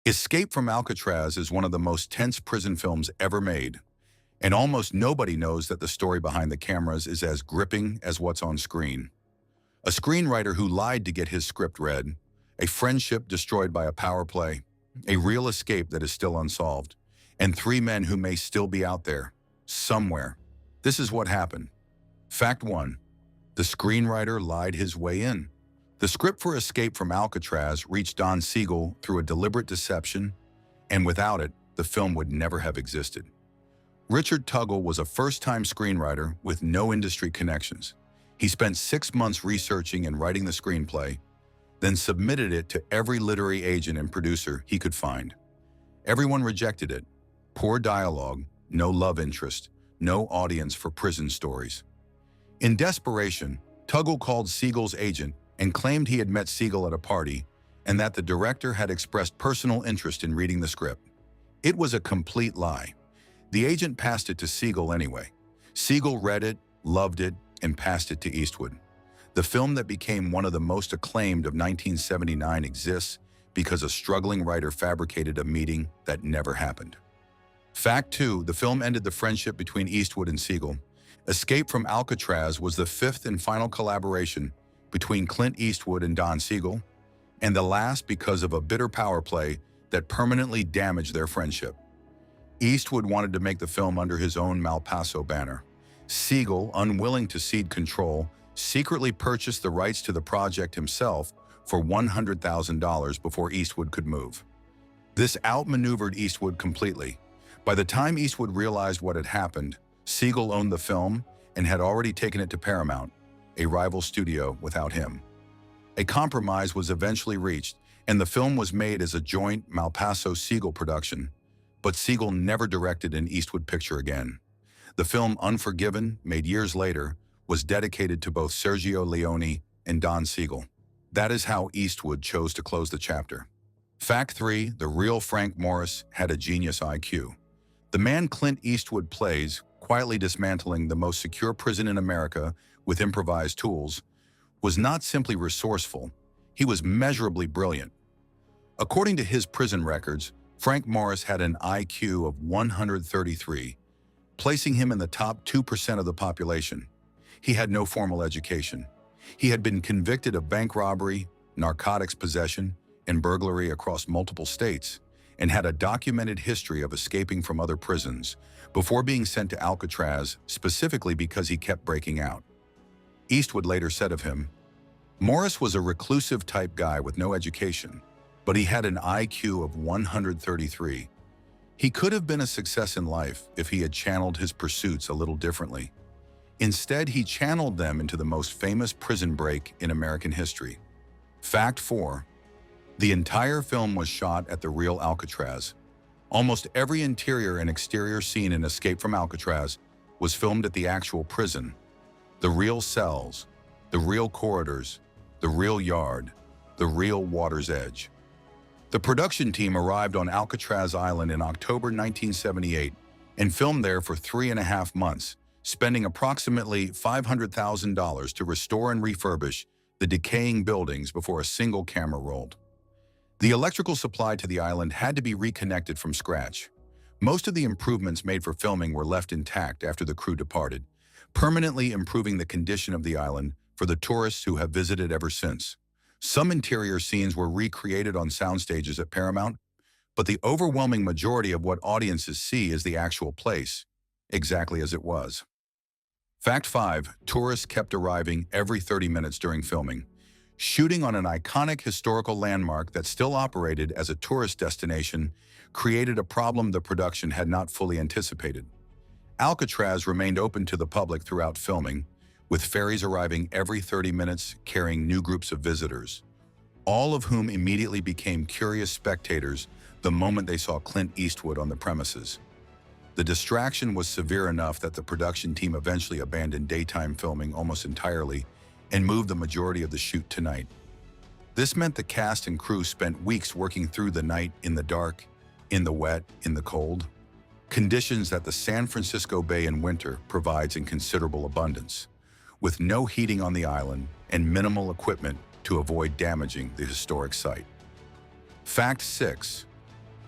Escape from Alcatraz is one of the most tense prison films ever made, and almost nobody knows that the story behind the cameras is as gripping as what's on screen. A screenwriter who lied to get his script read, a friendship destroyed by a power play, a real escape that is still unsolved, and three men who may still be out there, somewhere. This is what happened. Fact 1. The screenwriter lied his way in. The script for Escape from Alcatraz reached Don Siegel through a deliberate deception, and without it, the film would never have existed. Richard Tuggle was a first-time screenwriter with no industry connections. He spent 6 months researching and writing the screenplay, then submitted it to every literary agent and producer he could find. Everyone rejected it. Poor dialogue, no love interest, no audience for prison stories. In desperation, Tuggle called Siegel's agent and claimed he had met Siegel at a party and that the director had expressed personal interest in reading the script. It was a complete lie. The agent passed it to Siegel anyway. Siegel read it, loved it, and passed it to Eastwood. The film that became one of the most acclaimed of 1979 exists because a struggling writer fabricated a meeting that never happened. Fact 2. The film ended the friendship between Eastwood and Siegel. Escape from Alcatraz was the fifth and final collaboration between Clint Eastwood and Don Siegel, and the last because of a bitter power play that permanently damaged their friendship. Eastwood wanted to make the film under his own Malpaso banner. Siegel, unwilling to cede control, secretly purchased the rights to the project himself for $100,000 before Eastwood could move. This outmaneuvered Eastwood completely. By the time Eastwood realized what had happened, Siegel owned the film and had already taken it to Paramount, a rival studio, without him. A compromise was eventually reached, and the film was made as a joint Malpaso-Siegel production, but Siegel never directed an Eastwood picture again. The film Unforgiven, made years later, was dedicated to both Sergio Leone and Don Siegel. That is how Eastwood chose to close the chapter. Fact 3. The real Frank Morris had a genius IQ. The man Clint Eastwood plays, quietly dismantling the most secure prison in America with improvised tools, was not simply resourceful, he was measurably brilliant. According to his prison records, Frank Morris had an IQ of 133, placing him in the top 2% of the population. He had no formal education. He had been convicted of bank robbery, narcotics possession, and burglary across multiple states, and had a documented history of escaping from other prisons before being sent to Alcatraz specifically because he kept breaking out. Eastwood later said of him, "Morris was a reclusive type guy with no education, but he had an IQ of 133. He could have been a success in life if he had channeled his pursuits a little differently. Instead, he channeled them into the most famous prison break in American history." Fact 4. The entire film was shot at the real Alcatraz. Almost every interior and exterior scene in Escape from Alcatraz was filmed at the actual prison. The real cells, the real corridors, the real yard, the real water's edge. The production team arrived on Alcatraz Island in October 1978 and filmed there for 3.5 months, spending approximately $500,000 to restore and refurbish the decaying buildings before a single camera rolled. The electrical supply to the island had to be reconnected from scratch. Most of the improvements made for filming were left intact after the crew departed, permanently improving the condition of the island for the tourists who have visited ever since. Some interior scenes were recreated on sound stages at Paramount, but the overwhelming majority of what audiences see is the actual place, exactly as it was. Fact 5. Tourists kept arriving every 30 minutes during filming. Shooting on an iconic historical landmark that still operated as a tourist destination created a problem the production had not fully anticipated. Alcatraz remained open to the public throughout filming, with ferries arriving every 30 minutes carrying new groups of visitors, all of whom immediately became curious spectators the moment they saw Clint Eastwood on the premises. The distraction was severe enough that the production team eventually abandoned daytime filming almost entirely and moved the majority of the shoot to night. This meant the cast and crew spent weeks working through the night in the dark, in the wet, in the cold, conditions that the San Francisco Bay in winter provides in considerable abundance, with no heating on the island and minimal equipment to avoid damaging the historic site. Fact 6.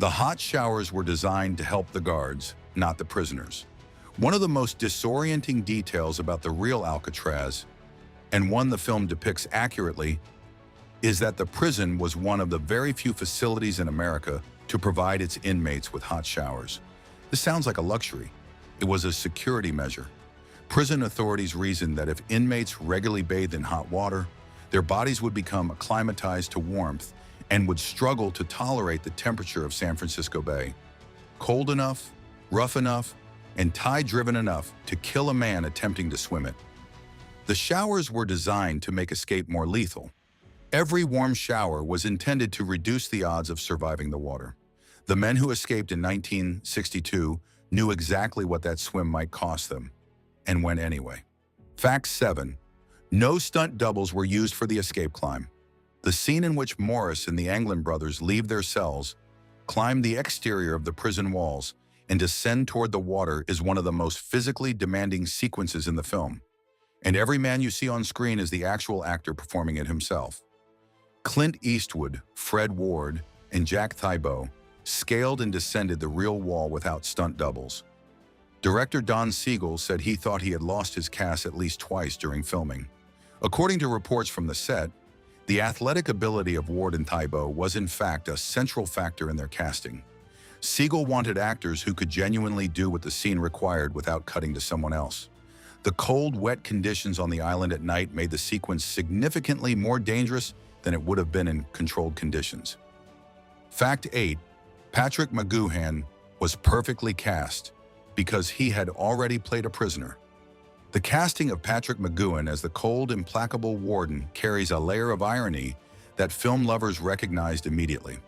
The hot showers were designed to help the guards, not the prisoners. One of the most disorienting details about the real Alcatraz, and one the film depicts accurately, is that the prison was one of the very few facilities in America to provide its inmates with hot showers. This sounds like a luxury. It was a security measure. Prison authorities reasoned that if inmates regularly bathed in hot water, their bodies would become acclimatized to warmth and would struggle to tolerate the temperature of San Francisco Bay. Cold enough, rough enough, and tide-driven enough to kill a man attempting to swim it. The showers were designed to make escape more lethal. Every warm shower was intended to reduce the odds of surviving the water. The men who escaped in 1962 knew exactly what that swim might cost them, and went anyway. Fact 7. No stunt doubles were used for the escape climb. The scene in which Morris and the Anglin brothers leave their cells, climb the exterior of the prison walls, and descend toward the water is one of the most physically demanding sequences in the film. And every man you see on screen is the actual actor performing it himself. Clint Eastwood, Fred Ward, and Jack Thibault scaled and descended the real wall without stunt doubles. Director Don Siegel said he thought he had lost his cast at least twice during filming. According to reports from the set, the athletic ability of Ward and Thibault was in fact a central factor in their casting. Siegel wanted actors who could genuinely do what the scene required without cutting to someone else. The cold, wet conditions on the island at night made the sequence significantly more dangerous than it would have been in controlled conditions. Fact 8. Patrick McGoohan was perfectly cast because he had already played a prisoner. The casting of Patrick McGoohan as the cold, implacable Warden carries a layer of irony that film lovers recognized immediately.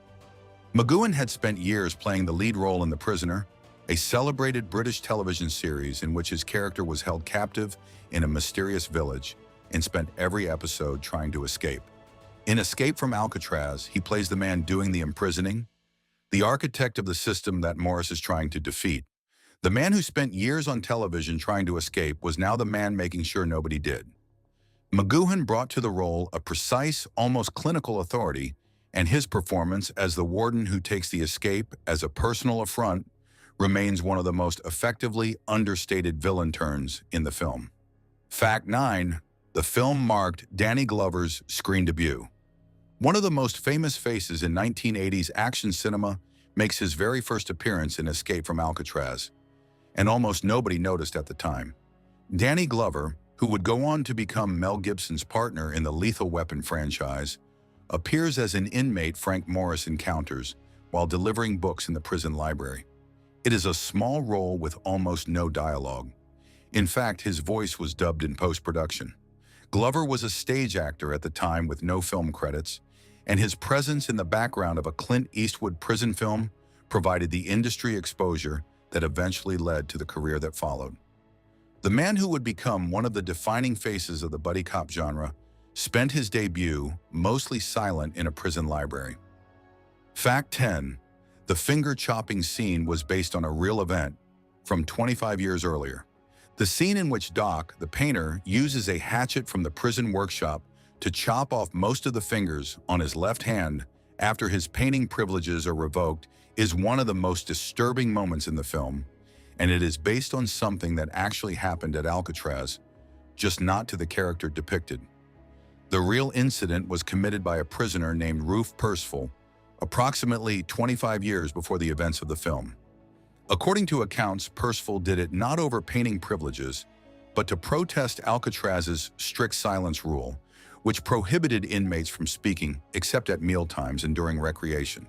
McGoohan had spent years playing the lead role in The Prisoner, a celebrated British television series in which his character was held captive in a mysterious village and spent every episode trying to escape. In Escape from Alcatraz, he plays the man doing the imprisoning, the architect of the system that Morris is trying to defeat. The man who spent years on television trying to escape was now the man making sure nobody did. McGoohan brought to the role a precise, almost clinical authority, and his performance as the warden who takes the escape as a personal affront remains one of the most effectively understated villain turns in the film. Fact 9. The film marked Danny Glover's screen debut. One of the most famous faces in 1980s action cinema makes his very first appearance in Escape from Alcatraz, and almost nobody noticed at the time. Danny Glover, who would go on to become Mel Gibson's partner in the Lethal Weapon franchise, appears as an inmate Frank Morris encounters while delivering books in the prison library. It is a small role with almost no dialogue. In fact, his voice was dubbed in post-production. Glover was a stage actor at the time with no film credits, and his presence in the background of a Clint Eastwood prison film provided the industry exposure that eventually led to the career that followed. The man who would become one of the defining faces of the buddy cop genre spent his debut mostly silent in a prison library. Fact 10. The finger-chopping scene was based on a real event from 25 years earlier. The scene in which Doc, the painter, uses a hatchet from the prison workshop to chop off most of the fingers on his left hand after his painting privileges are revoked is one of the most disturbing moments in the film, and it is based on something that actually happened at Alcatraz, just not to the character depicted. The real incident was committed by a prisoner named Roof Percival, approximately 25 years before the events of the film. According to accounts, Percival did it not over painting privileges, but to protest Alcatraz's strict silence rule, which prohibited inmates from speaking except at mealtimes and during recreation.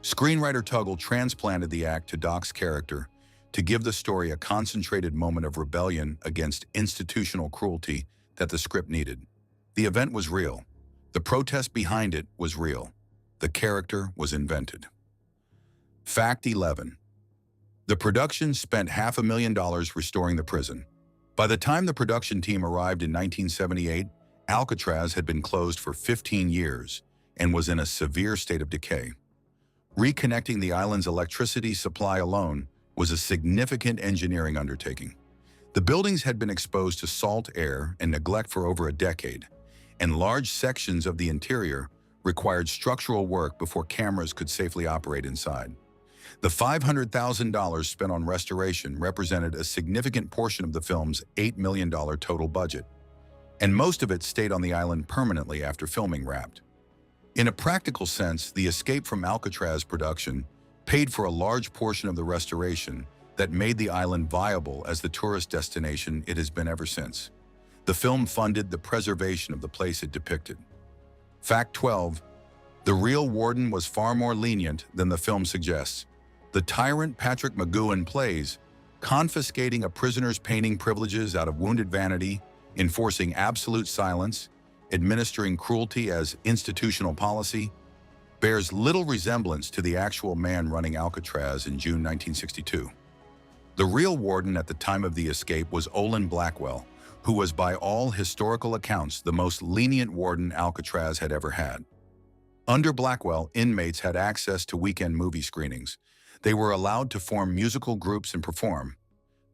Screenwriter Tuggle transplanted the act to Doc's character to give the story a concentrated moment of rebellion against institutional cruelty that the script needed. The event was real. The protest behind it was real. The character was invented. Fact 11. The production spent $500,000 restoring the prison. By the time the production team arrived in 1978, Alcatraz had been closed for 15 years and was in a severe state of decay. Reconnecting the island's electricity supply alone was a significant engineering undertaking. The buildings had been exposed to salt air and neglect for over a decade, and large sections of the interior required structural work before cameras could safely operate inside. The $500,000 spent on restoration represented a significant portion of the film's $8 million total budget, and most of it stayed on the island permanently after filming wrapped. In a practical sense, the escape from Alcatraz production paid for a large portion of the restoration that made the island viable as the tourist destination it has been ever since. The film funded the preservation of the place it depicted. Fact 12. The real Warden was far more lenient than the film suggests. The tyrant Patrick McGoohan plays, confiscating a prisoner's painting privileges out of wounded vanity, enforcing absolute silence, administering cruelty as institutional policy, bears little resemblance to the actual man running Alcatraz in June 1962. The real Warden at the time of the escape was Olin Blackwell, who was by all historical accounts the most lenient warden Alcatraz had ever had. Under Blackwell, inmates had access to weekend movie screenings. They were allowed to form musical groups and perform.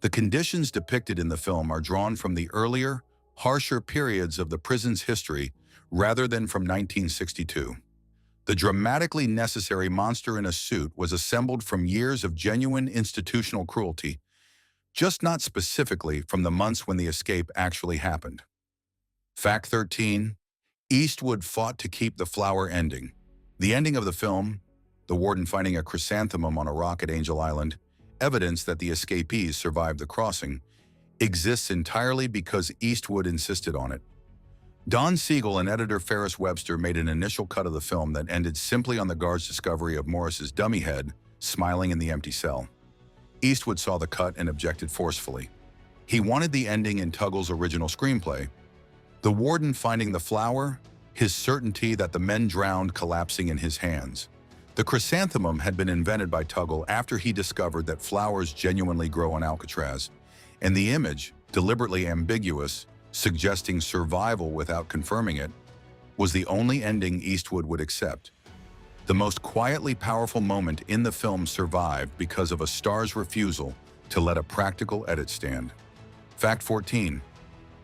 The conditions depicted in the film are drawn from the earlier, harsher periods of the prison's history rather than from 1962. The dramatically necessary monster in a suit was assembled from years of genuine institutional cruelty, just not specifically from the months when the escape actually happened. Fact 13. Eastwood fought to keep the flower ending. The ending of the film, the warden finding a chrysanthemum on a rock at Angel Island, evidence that the escapees survived the crossing, exists entirely because Eastwood insisted on it. Don Siegel and editor Ferris Webster made an initial cut of the film that ended simply on the guard's discovery of Morris's dummy head smiling in the empty cell. Eastwood saw the cut and objected forcefully. He wanted the ending in Tuggle's original screenplay. The warden finding the flower, his certainty that the men drowned collapsing in his hands. The chrysanthemum had been invented by Tuggle after he discovered that flowers genuinely grow on Alcatraz, and the image, deliberately ambiguous, suggesting survival without confirming it, was the only ending Eastwood would accept. The most quietly powerful moment in the film survived because of a star's refusal to let a practical edit stand. Fact 14.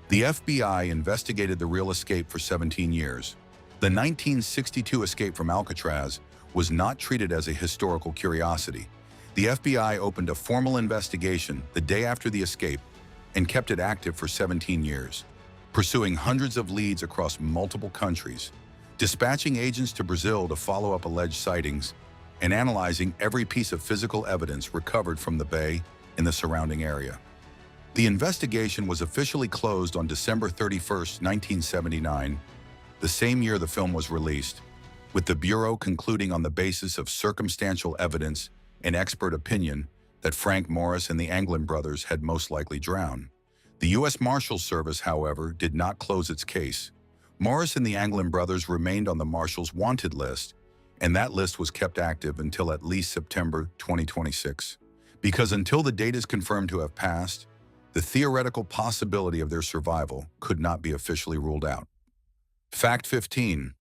The FBI investigated the real escape for 17 years. The 1962 escape from Alcatraz was not treated as a historical curiosity. The FBI opened a formal investigation the day after the escape and kept it active for 17 years, pursuing hundreds of leads across multiple countries, dispatching agents to Brazil to follow up alleged sightings, and analyzing every piece of physical evidence recovered from the bay and the surrounding area. The investigation was officially closed on December 31, 1979, the same year the film was released, with the Bureau concluding on the basis of circumstantial evidence and expert opinion that Frank Morris and the Anglin brothers had most likely drowned. The U.S. Marshals Service, however, did not close its case. Morris and the Anglin brothers remained on the Marshals' wanted list, and that list was kept active until at least September 2026. Because until the date is confirmed to have passed, the theoretical possibility of their survival could not be officially ruled out. Fact 15.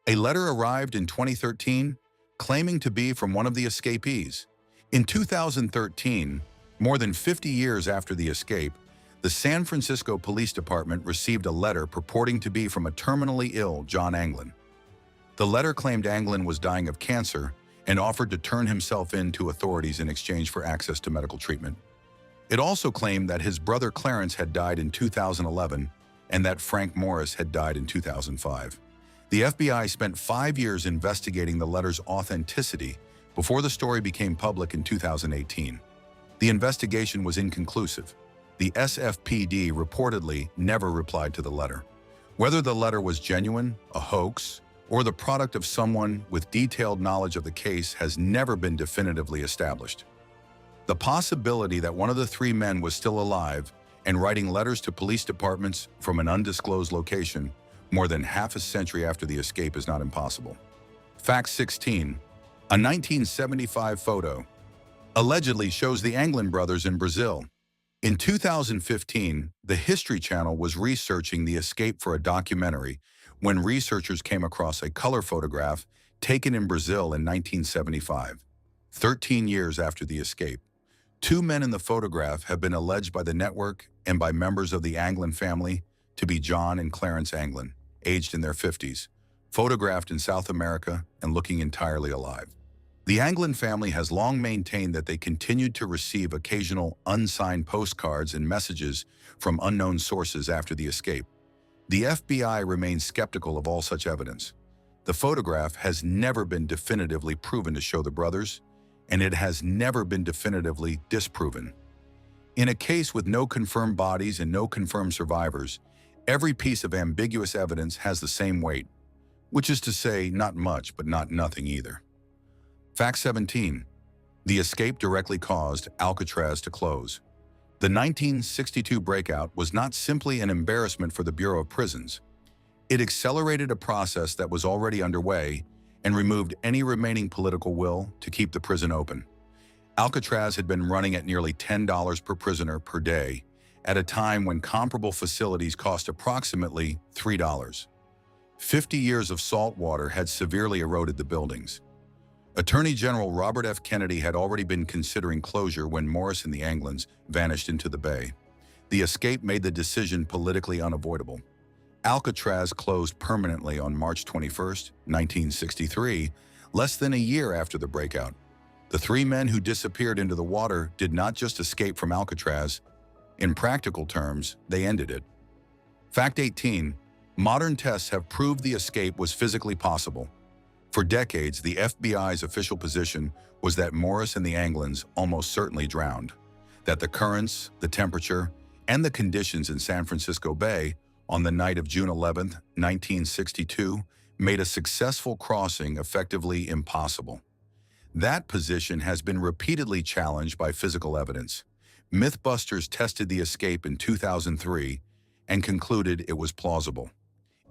A letter arrived in 2013 claiming to be from one of the escapees. In 2013, more than 50 years after the escape, the San Francisco Police Department received a letter purporting to be from a terminally ill John Anglin. The letter claimed Anglin was dying of cancer and offered to turn himself in to authorities in exchange for access to medical treatment. It also claimed that his brother Clarence had died in 2011 and that Frank Morris had died in 2005. The FBI spent 5 years investigating the letter's authenticity before the story became public in 2018. The investigation was inconclusive. The SFPD reportedly never replied to the letter. Whether the letter was genuine, a hoax, or the product of someone with detailed knowledge of the case has never been definitively established. The possibility that one of the three men was still alive and writing letters to police departments from an undisclosed location more than half a century after the escape is not impossible. Fact 16. A 1975 photo allegedly shows the Anglin brothers in Brazil. In 2015, the History Channel was researching the escape for a documentary when researchers came across a color photograph taken in Brazil in 1975, 13 years after the escape. Two men in the photograph have been alleged by the network and by members of the Anglin family to be John and Clarence Anglin, aged in their 50s, photographed in South America and looking entirely alive. The Anglin family has long maintained that they continued to receive occasional unsigned postcards and messages from unknown sources after the escape. The FBI remains skeptical of all such evidence. The photograph has never been definitively proven to show the brothers, and it has never been definitively disproven. In a case with no confirmed bodies and no confirmed survivors, every piece of ambiguous evidence has the same weight, which is to say, not much, but not nothing either. Fact 17. The escape directly caused Alcatraz to close. The 1962 breakout was not simply an embarrassment for the Bureau of Prisons. It accelerated a process that was already underway and removed any remaining political will to keep the prison open. Alcatraz had been running at nearly $10 per prisoner per day, at a time when comparable facilities cost approximately $3. 50 years of salt water had severely eroded the buildings. Attorney General Robert F. Kennedy had already been considering closure when Morris and the Anglins vanished into the bay. The escape made the decision politically unavoidable. Alcatraz closed permanently on March 21, 1963, less than a year after the breakout. The three men who disappeared into the water did not just escape from Alcatraz. In practical terms, they ended it. Fact 18. Modern tests have proved the escape was physically possible. For decades, the FBI's official position was that Morris and the Anglins almost certainly drowned, that the currents, the temperature, and the conditions in San Francisco Bay on the night of June 11, 1962, made a successful crossing effectively impossible. That position has been repeatedly challenged by physical evidence. Mythbusters tested the escape in 2003 and concluded it was plausible.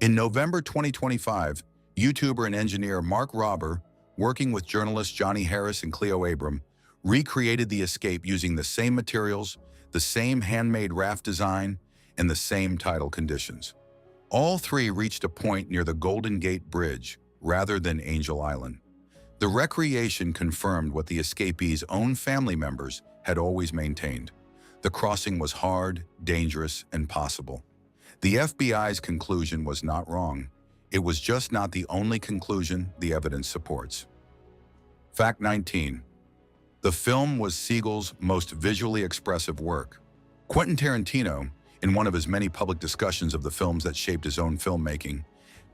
In November 2025, YouTuber and engineer Mark Robber, working with journalists Johnny Harris and Cleo Abram, recreated the escape using the same materials, the same handmade raft design, and the same tidal conditions. All three reached a point near the Golden Gate Bridge rather than Angel Island. The recreation confirmed what the escapees' own family members had always maintained. The crossing was hard, dangerous, and possible. The FBI's conclusion was not wrong. It was just not the only conclusion the evidence supports. Fact 19. The film was Siegel's most visually expressive work. Quentin Tarantino, in one of his many public discussions of the films that shaped his own filmmaking,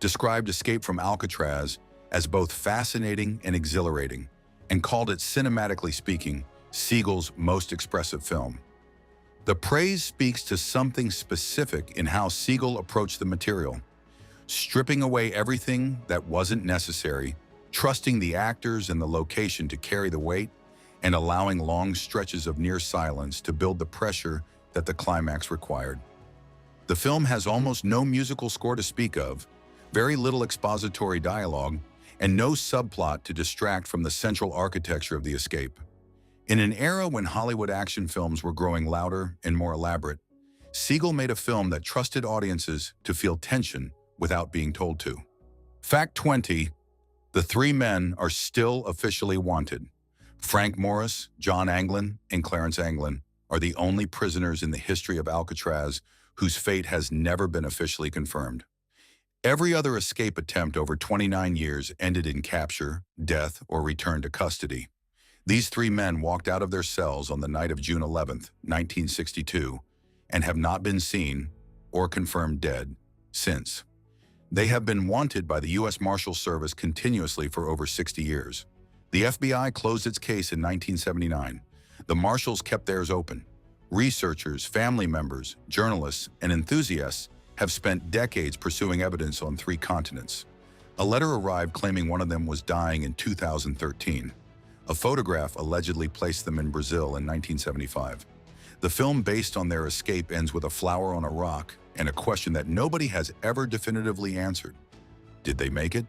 described Escape from Alcatraz as both fascinating and exhilarating, and called it, cinematically speaking, Siegel's most expressive film. The praise speaks to something specific in how Siegel approached the material, stripping away everything that wasn't necessary, trusting the actors and the location to carry the weight, and allowing long stretches of near silence to build the pressure that the climax required. The film has almost no musical score to speak of, very little expository dialogue, and no subplot to distract from the central architecture of the escape. In an era when Hollywood action films were growing louder and more elaborate, Siegel made a film that trusted audiences to feel tension without being told to. Fact 20. The three men are still officially wanted. Frank Morris, John Anglin, and Clarence Anglin are the only prisoners in the history of Alcatraz whose fate has never been officially confirmed. Every other escape attempt over 29 years ended in capture, death, or return to custody. These three men walked out of their cells on the night of June 11, 1962, and have not been seen or confirmed dead since. They have been wanted by the U.S. Marshal Service continuously for over 60 years. The FBI closed its case in 1979. The Marshals kept theirs open. Researchers, family members, journalists, and enthusiasts have spent decades pursuing evidence on 3 continents. A letter arrived claiming one of them was dying in 2013. A photograph allegedly placed them in Brazil in 1975. The film based on their escape ends with a flower on a rock and a question that nobody has ever definitively answered. Did they make it?